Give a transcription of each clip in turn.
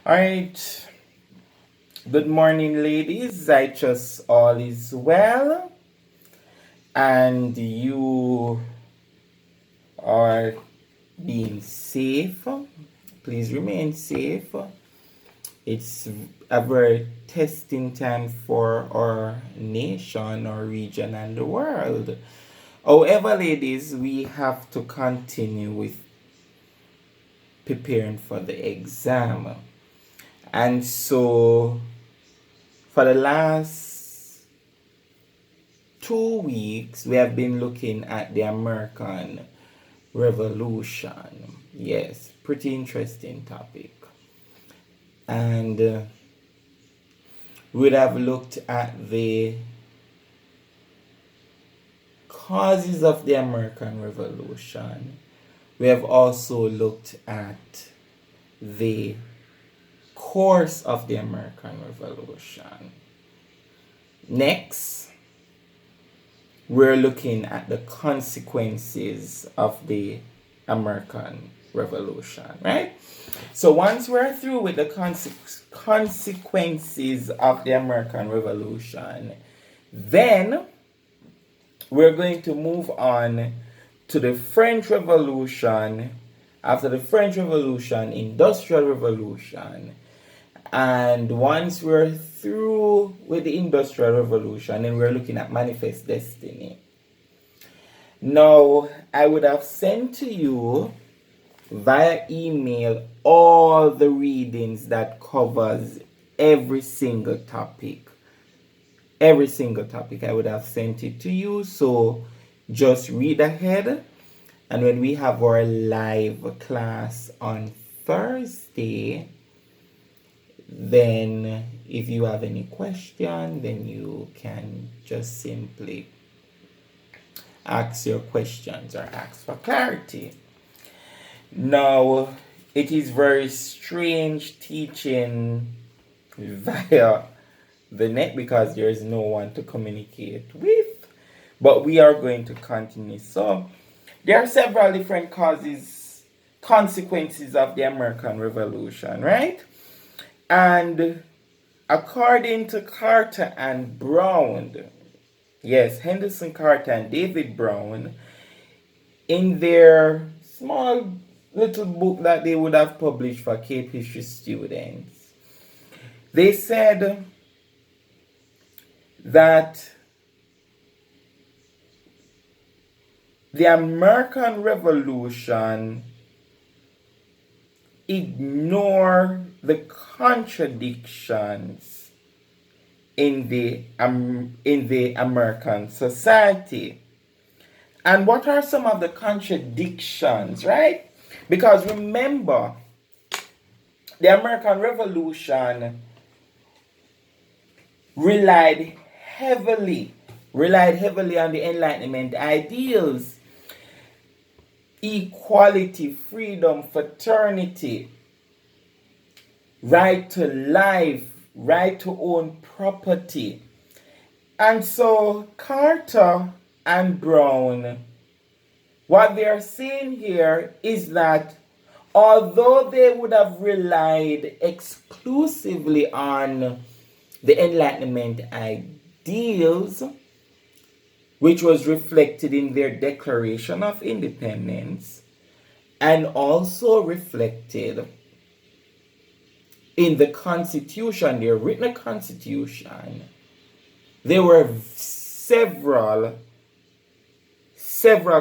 All right. Good morning, ladies. I trust all is well and you are being safe. Please remain safe. It's a very testing time for our nation, our region, and the world. However, ladies, we have to continue with preparing for the exam. And so, for the last 2 weeks, we have been looking at the American Revolution. Yes, pretty interesting topic. And we'd have looked at the causes of the American Revolution. We have also looked at the course of the American Revolution. Next, we're looking at the consequences of the American Revolution, right? So once we're through with the consequences of the American Revolution, then we're going to move on to the French Revolution. After the French Revolution, Industrial Revolution. And once we're through with the Industrial Revolution, then we're looking at Manifest Destiny. Now, I would have sent to you via email all the readings that covers every single topic. Every single topic I would have sent it to you. So just read ahead. And when we have our live class on Thursday, then if you have any question, then you can just simply ask your questions or ask for clarity. Now, it is very strange teaching via the net because there is no one to communicate with, but we are going to continue. So there are several different consequences of the American Revolution, right? And according to Carter and Brown, yes, Henderson Carter and David Brown, in their small little book that they would have published for Cape History students, they said that the American Revolution ignore the contradictions in the American society. And what are some of the contradictions, right? Because remember, the American Revolution relied heavily on the Enlightenment ideals: equality, freedom, fraternity, right to life, right to own property. And so Carter and Brown, what they are saying here is that although they would have relied exclusively on the Enlightenment ideals, which was reflected in their Declaration of Independence and also reflected in the Constitution, their written Constitution, there were several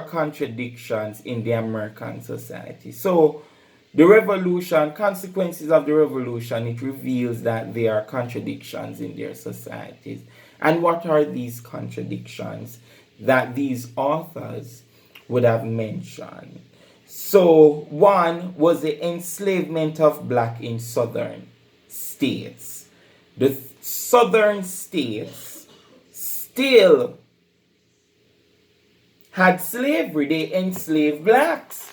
contradictions in the American society. So the revolution, consequences of the revolution, it reveals that there are contradictions in their societies. And what are these contradictions that these authors would have mentioned? So one was the enslavement of black in southern states. The southern states still had slavery. They enslaved blacks.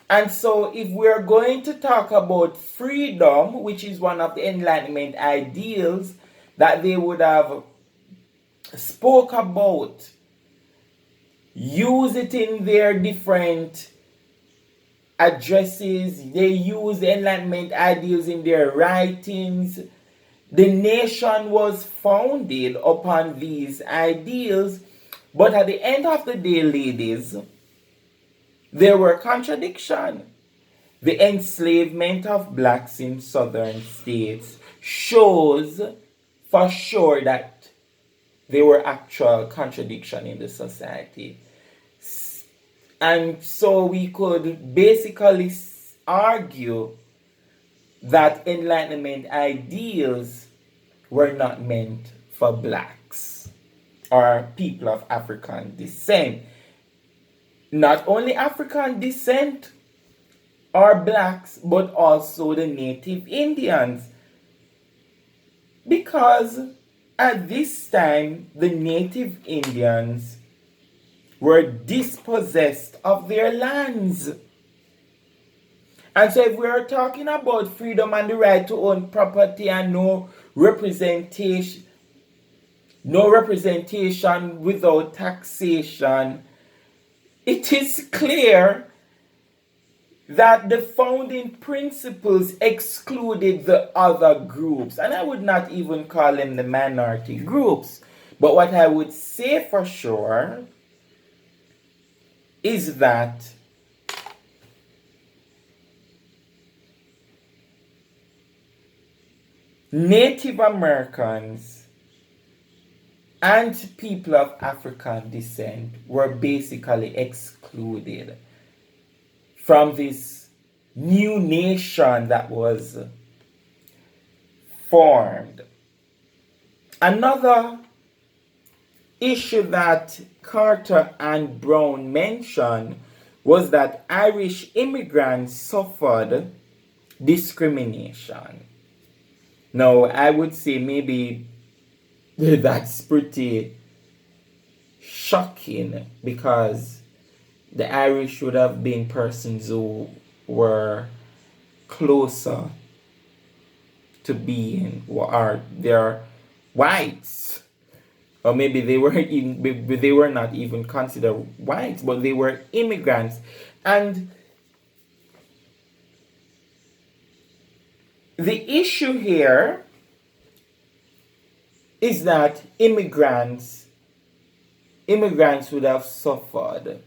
And so if we're going to talk about freedom, which is one of the Enlightenment ideals that they would have spoke about, use it in their different addresses, they use the Enlightenment ideals in their writings. The nation was founded upon these ideals, but at the end of the day, ladies, there were contradictions. The enslavement of blacks in southern states shows for sure that there were actual contradictions in the society. And so we could basically argue that Enlightenment ideals were not meant for blacks or people of African descent. Not only African descent or blacks, but also the native Indians. Because at this time, the native Indians were dispossessed of their lands. And so if we are talking about freedom and the right to own property and no representation without taxation, it is clear that the founding principles excluded the other groups. And I would not even call them the minority groups. But what I would say for sure is that Native Americans and people of African descent were basically excluded from this new nation that was formed. Another issue that Carter and Brown mentioned was that Irish immigrants suffered discrimination. Now, I would say maybe that's pretty shocking because the Irish would have been persons who were closer to being, or they're whites, or maybe they were not even considered whites, but they were immigrants. And the issue here is that immigrants would have suffered.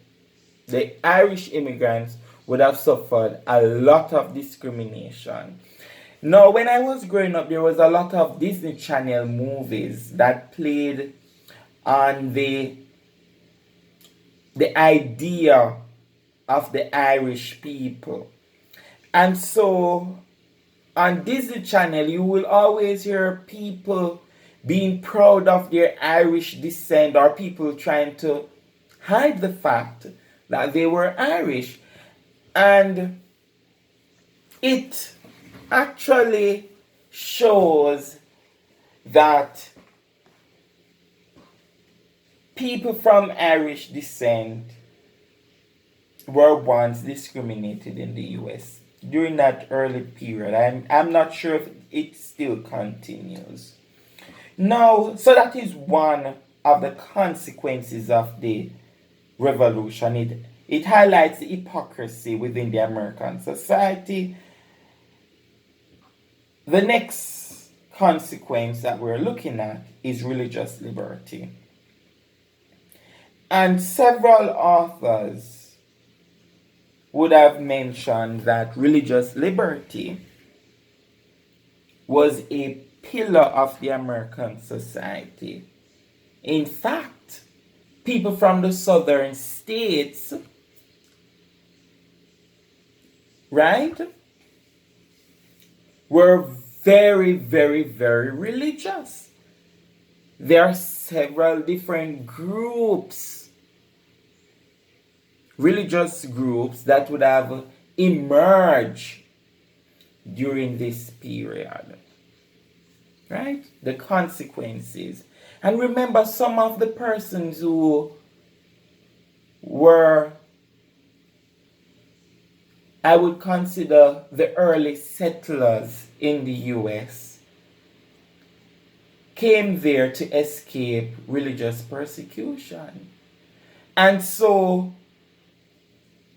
The Irish immigrants would have suffered a lot of discrimination. Now, when I was growing up, there was a lot of Disney Channel movies that played on the idea of the Irish people. And so on Disney Channel, you will always hear people being proud of their Irish descent, or people trying to hide the fact that they were Irish. And it actually shows that people from Irish descent were once discriminated in the US during that early period. I'm not sure if it still continues. Now, so that is one of the consequences of the revolution. It highlights the hypocrisy within the American society. The next consequence that we're looking at is religious liberty. And several authors would have mentioned that religious liberty was a pillar of the American society. In fact, people from the southern states, right, were very, very, very religious. There are several different groups, religious groups, that would have emerged during this period. Right? The consequences. And remember, some of the persons who were, I would consider, the early settlers in the US, came there to escape religious persecution. And so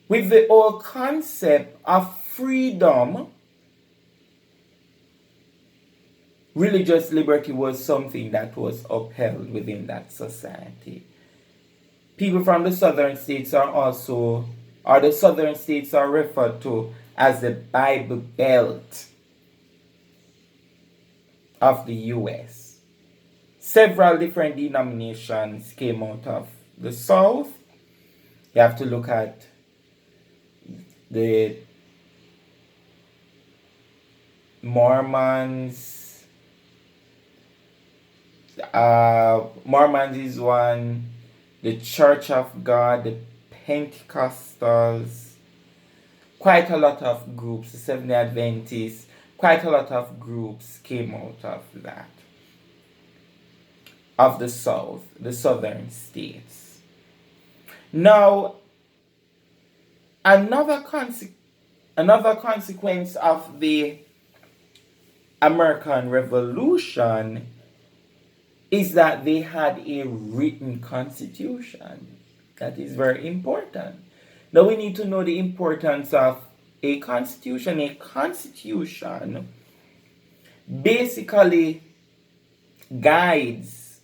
with the whole concept of freedom, religious liberty was something that was upheld within that society. People from the southern states the southern states are referred to as the Bible Belt of the US. Several different denominations came out of the South. You have to look at the Mormons. Mormons is one. The Church of God, the Pentecostals, quite a lot of groups, the Seventh-day Adventists, quite a lot of groups came out of that, of the South, the southern states. Now, another consequence of the American Revolution is that they had a written constitution. That is very important. Now we need to know the importance of a constitution. A constitution basically guides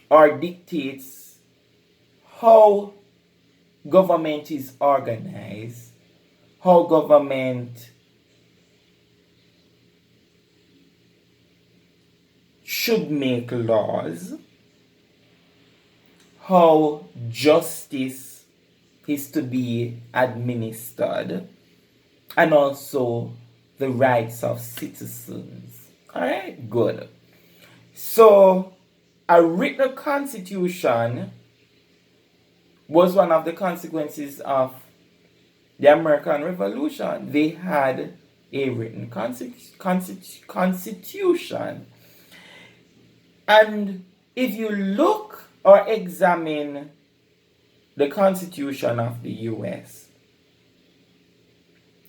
or dictates how government is organized, how government should make laws, how justice is to be administered, and also the rights of citizens. Alright, good. So, a written constitution was one of the consequences of the American Revolution. They had a written constitution. And if you look or examine the Constitution of the US,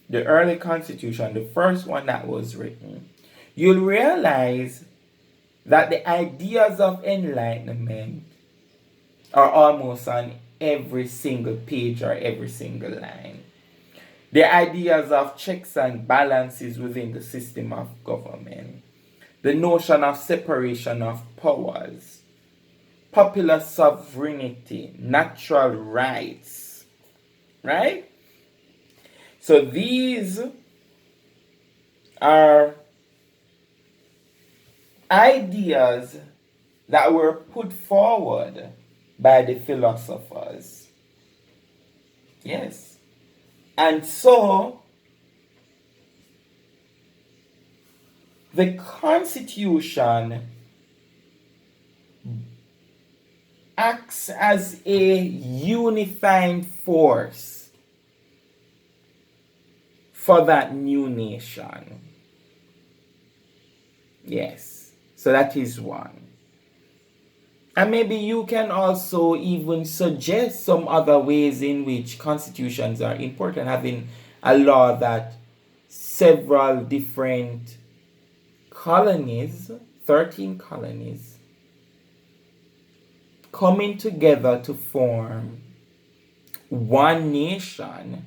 the early Constitution, the first one that was written, you'll realize that the ideas of Enlightenment are almost on every single page or every single line. The ideas of checks and balances within the system of government, the notion of separation of powers, popular sovereignty, natural rights, right? So these are ideas that were put forward by the philosophers. Yes. And so the Constitution acts as a unifying force for that new nation. Yes, so that is one. And maybe you can also even suggest some other ways in which constitutions are important, having a law that several different colonies, 13 colonies, coming together to form one nation.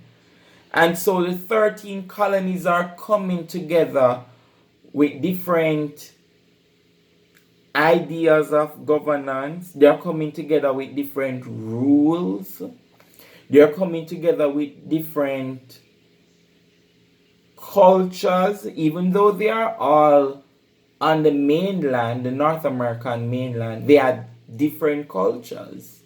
And so the 13 colonies are coming together with different ideas of governance. They are coming together with different rules. They are coming together with different cultures, even though they are all on the mainland, the North American mainland. They are different cultures.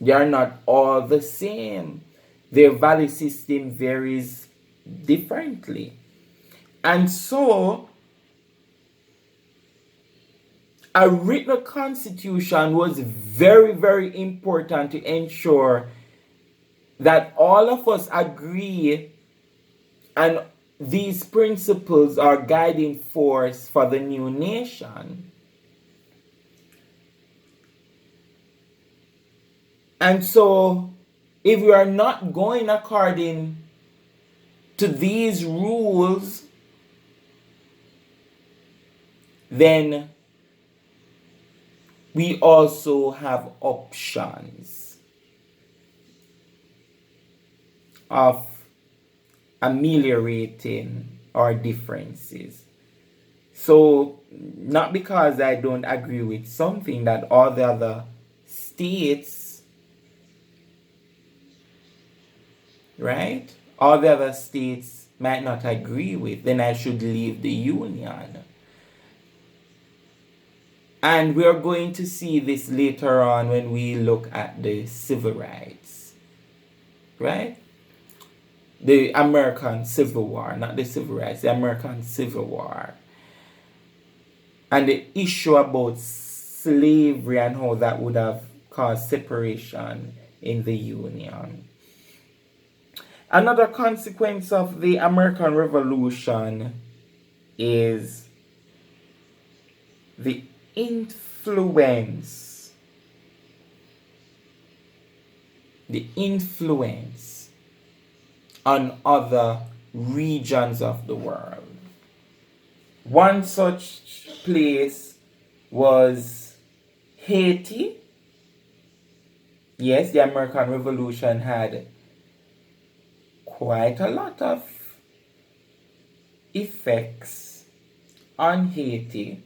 They are not all the same. Their value system varies differently. And so, a written constitution was very, very important to ensure that all of us agree and these principles are guiding force for the new nation. And so, if we are not going according to these rules, then we also have options. of ameliorating our differences. So, not because I don't agree with something that all the other states, right? All the other states might not agree with, then I should leave the union. And we are going to see this later on when we look at the civil rights, right? The American Civil War, not the civil rights, the American Civil War. And the issue about slavery and how that would have caused separation in the Union. Another consequence of the American Revolution is the influence on other regions of the world. One such place was Haiti. Yes, the American Revolution had quite a lot of effects on Haiti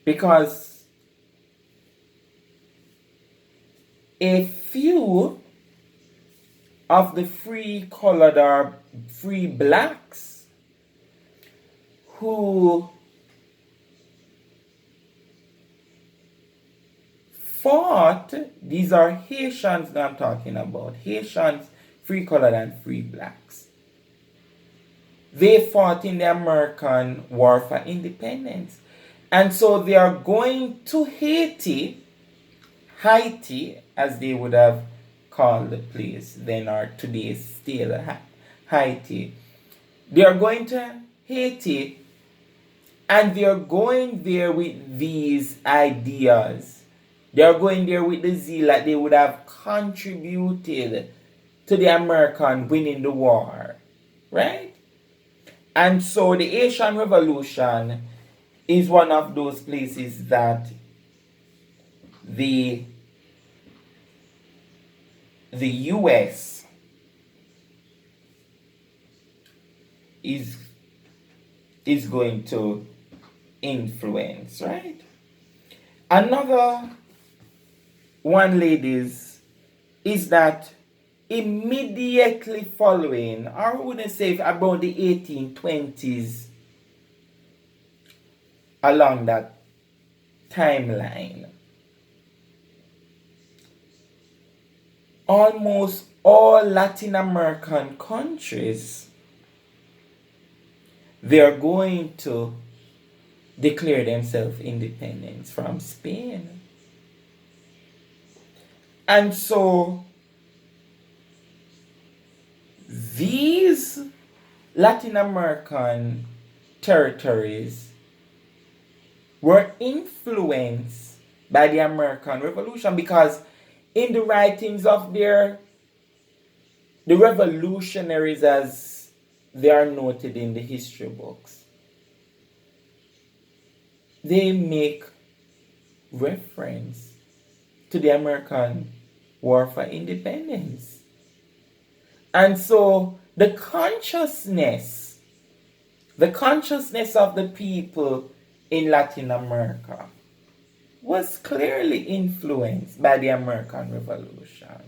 because a few of the free colored or free blacks who fought, these are Haitians that I'm talking about, Haitians, free colored and free blacks. They fought in the American War for Independence. And so they are going to Haiti, as they would have called the place then, or today still Haiti. They are going to Haiti, and they are going there with these ideas. They are going there with the zeal that they would have contributed to the American winning the war, right? And so the Haitian Revolution is one of those places that the US is going to influence, right? Another one, ladies, is that immediately following, or I wouldn't say about the 1820s, along that timeline, almost all Latin American countries, they are going to declare themselves independent from Spain. And so these Latin American territories were influenced by the American Revolution, because in the writings of the revolutionaries, as they are noted in the history books, they make reference to the American War for Independence. And so the consciousness of the people in Latin America was clearly influenced by the American Revolution.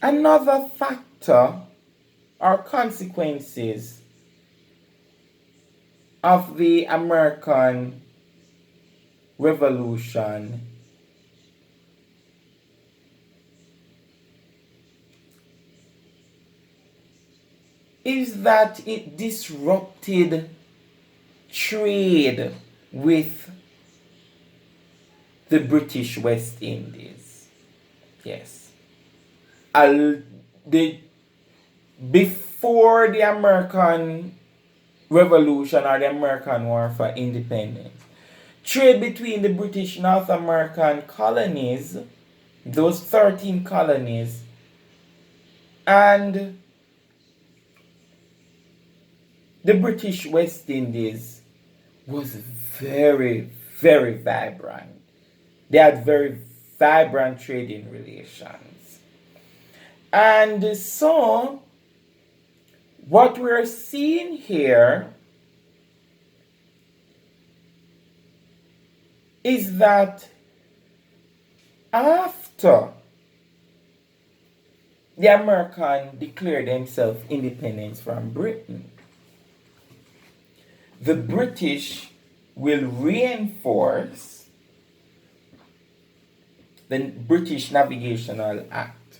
Another factor or consequences of the American Revolution is that it disrupted trade with the British West Indies. Yes. Before the American Revolution or the American War for Independence, trade between the British North American colonies, those 13 colonies, and the British West Indies was very, very vibrant. They had very vibrant trading relations. And so, what we're seeing here is that after the American declared themselves independence from Britain, the British will reinforce the British Navigational Act,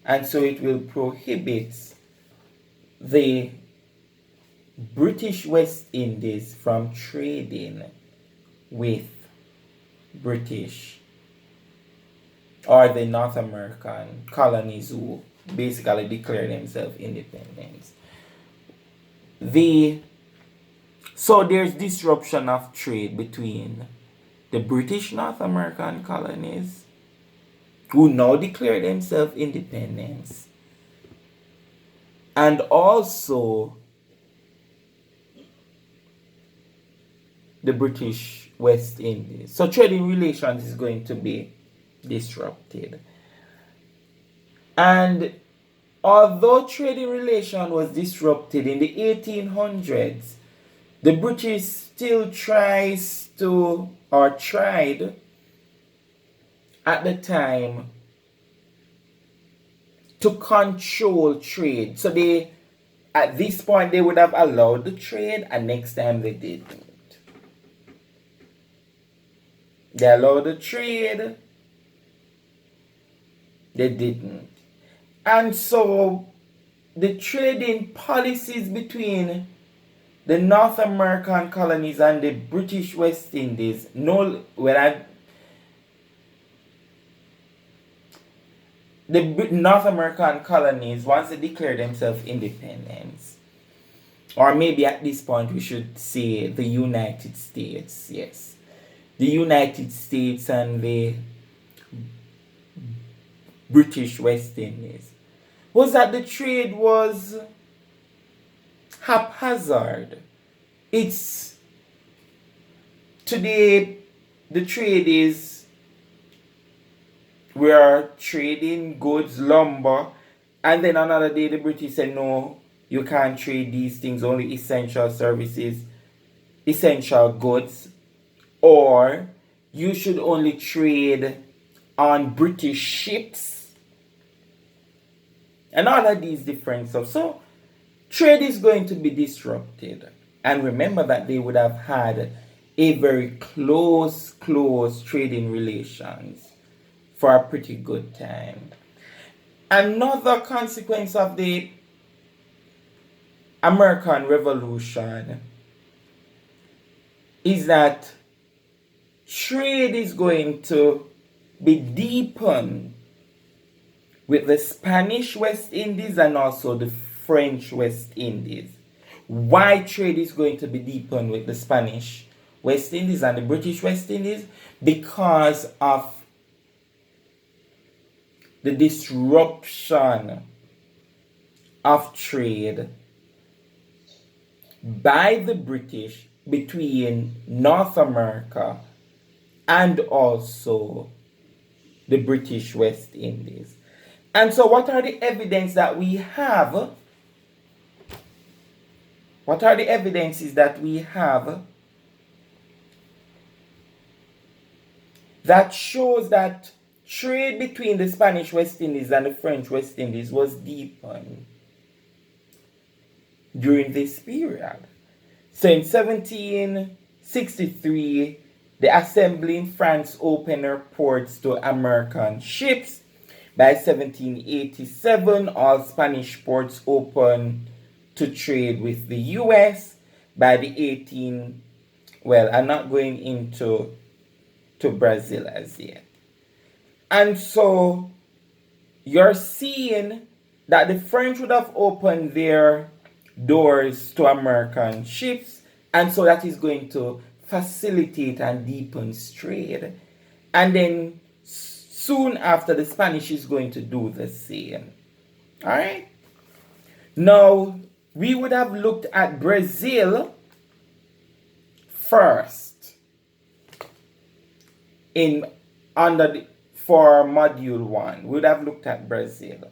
and so it will prohibit the British West Indies from trading with British or the North American colonies who basically declare themselves independent. So there's disruption of trade between the British North American colonies, who now declare themselves independence, and also the British West Indies. So trading relations is going to be disrupted. And although trading relation was disrupted in the 1800s, the British still tried at the time to control trade. So at this point they would have allowed the trade, and next time they didn't. They allowed the trade, they didn't. And so the trading policies between the North American colonies and the British West Indies, the North American colonies, once they declare themselves independence, or maybe at this point we should say the United States, yes. The United States and the British West Indies, was that the trade was haphazard. Today the trade is, we are trading goods, lumber, and then another day the British said no, you can't trade these things, only essential services, essential goods, or you should only trade on British ships, and all of these different stuff. So trade is going to be disrupted. And remember that they would have had a very close trading relations for a pretty good time. Another consequence of the American Revolution is that trade is going to be deepened with the Spanish West Indies and also the French West Indies. Why trade is going to be deepened with the Spanish West Indies and the British West Indies? Because of the disruption of trade by the British between North America and also the British West Indies. And so what are the evidence that we have? What are the evidences that we have that shows that trade between the Spanish West Indies and the French West Indies was deepened during this period? So in 1763, the Assembly in France opened her ports to American ships. By 1787, all Spanish ports opened to trade with the US. By the I'm not going into Brazil as yet. And so you're seeing that the French would have opened their doors to American ships, and so that is going to facilitate and deepen trade. And then soon after, the Spanish is going to do the same. All right? Now, we would have looked at Brazil first under the for module 1. We would have looked at Brazil.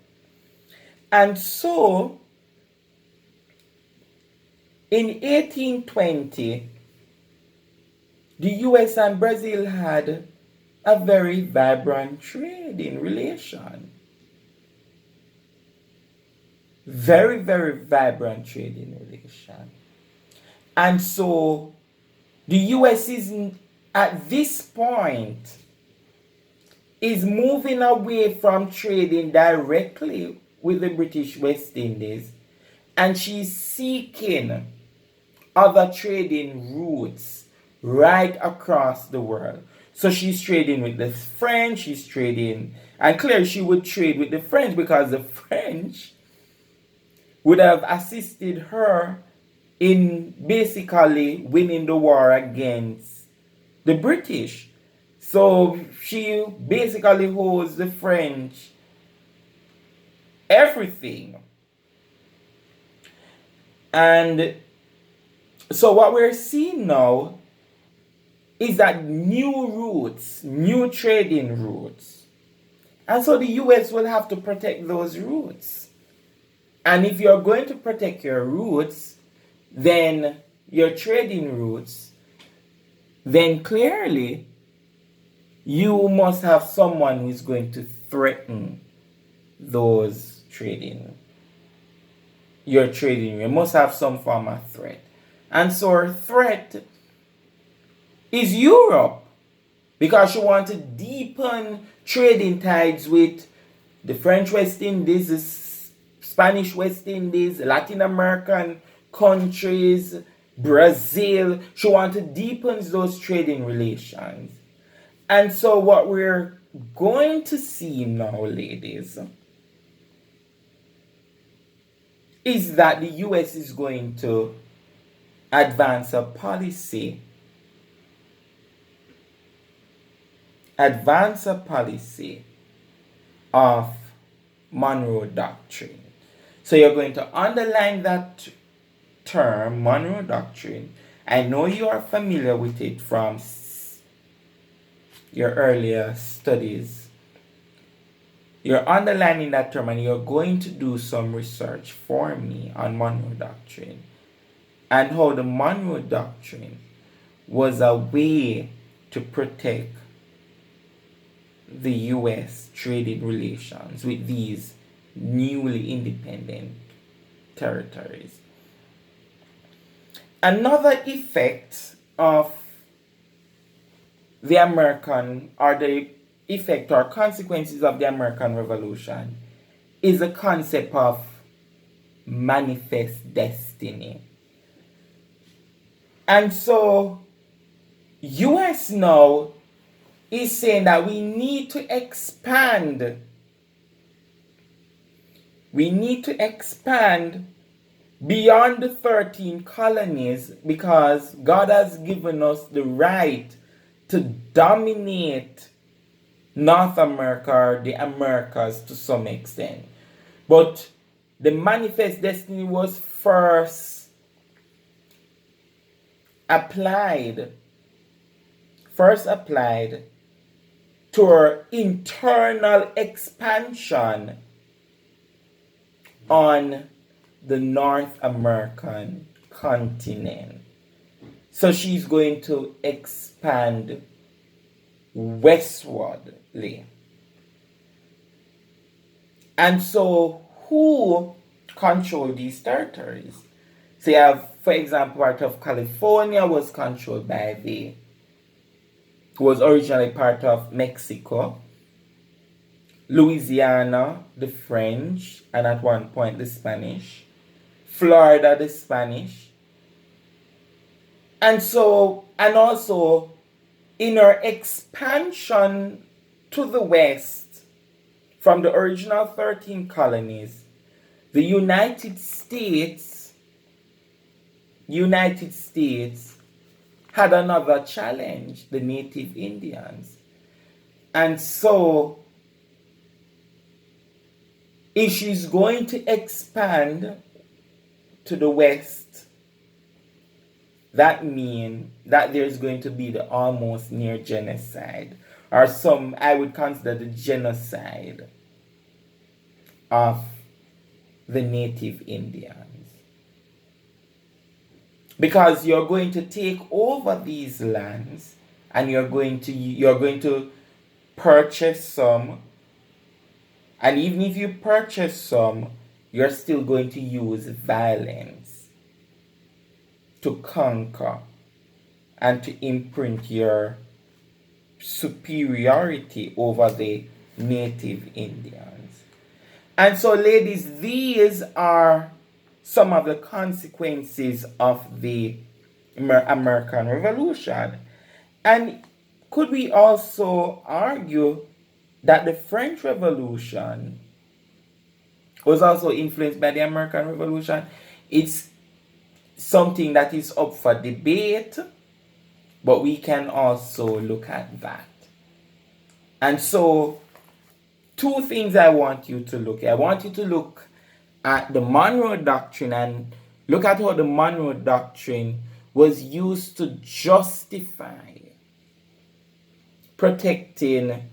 And so, in 1820, the US and Brazil had a very vibrant trading relation. Very, very vibrant trading relation. And so, the US is, at this point, is moving away from trading directly with the British West Indies, and she's seeking other trading routes right across the world. So she's trading with the French, she's trading, and clearly she would trade with the French because the French would have assisted her in basically winning the war against the British. So she basically owes the French everything. And so what we're seeing now is that new routes, new trading routes. And so the US will have to protect those routes. And if you're going to protect your routes, then your trading routes, then clearly you must have someone who is going to threaten those trading. Your trading, you must have some form of threat. And so her threat is Europe, because she wants to deepen trading ties with the French West Indies, the Spanish West Indies, Latin American countries, Brazil. She wants to deepen those trading relations. And so what we're going to see now, ladies, is that the US is going to advance a policy of Monroe Doctrine. So you're going to underline that term, Monroe Doctrine. I know you are familiar with it from your earlier studies. You're underlining that term and you're going to do some research for me on Monroe Doctrine and how the Monroe Doctrine was a way to protect the US trading relations with these newly independent territories. Another effect of the American, or the effect or consequences of the American Revolution, is the concept of manifest destiny. And so US now is saying that we need to expand. We need to expand beyond the 13 colonies because God has given us the right to dominate North America or the Americas to some extent. But the manifest destiny was first applied to our internal expansion on the North American continent. So she's going to expand westwardly. And so who control these territories? So you have, for example, part of California was controlled by was originally part of Mexico. Louisiana, the French, and at one point the Spanish. Florida, the Spanish. And so, and also in our expansion to the west from the original 13 colonies, the United States had another challenge, the native Indians. And so, if she's going to expand to the west, that means that there's going to be the almost near genocide or some, I would consider the genocide of the native Indians. Because you're going to take over these lands and you're going to purchase some, and even if you purchase some, you're still going to use violence to conquer and to imprint your superiority over the native Indians. And so, ladies, these are some of the consequences of the American Revolution. And could we also argue that the French Revolution was also influenced by the American Revolution? It's something that is up for debate, but we can also look at that. And so, two things I want you to look at. I want you to look at the Monroe Doctrine and look at how the Monroe Doctrine was used to justify protecting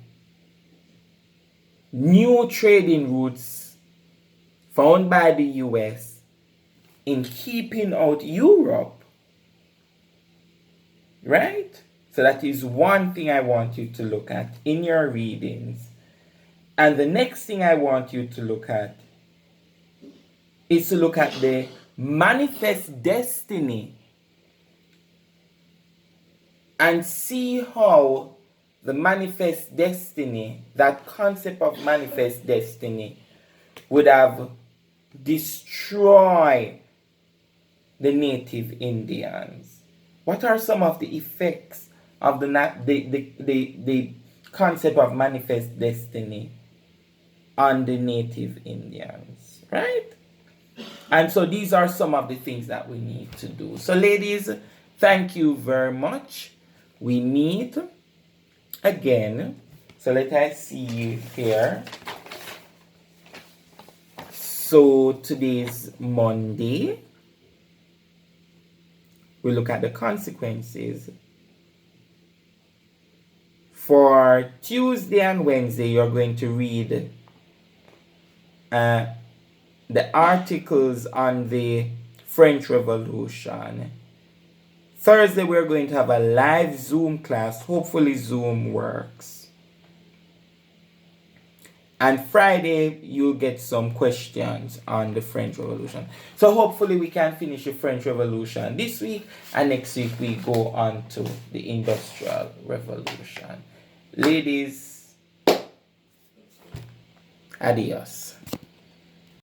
new trading routes found by the US in keeping out Europe. Right? So that is one thing I want you to look at in your readings. And the next thing I want you to look at is to look at the manifest destiny and see how the manifest destiny, that concept of manifest destiny, would have destroyed the native Indians. What are some of the effects of the concept of manifest destiny on the native Indians, right? And so these are some of the things that we need to do. So ladies, thank you very much. We meet again. So let us see you here. So today's Monday. We look at the consequences. For Tuesday and Wednesday, you're going to read the articles on the French Revolution. Thursday, we're going to have a live Zoom class. Hopefully, Zoom works. And Friday, you'll get some questions on the French Revolution. So hopefully we can finish the French Revolution this week. And next week, we go on to the Industrial Revolution. Ladies, adios.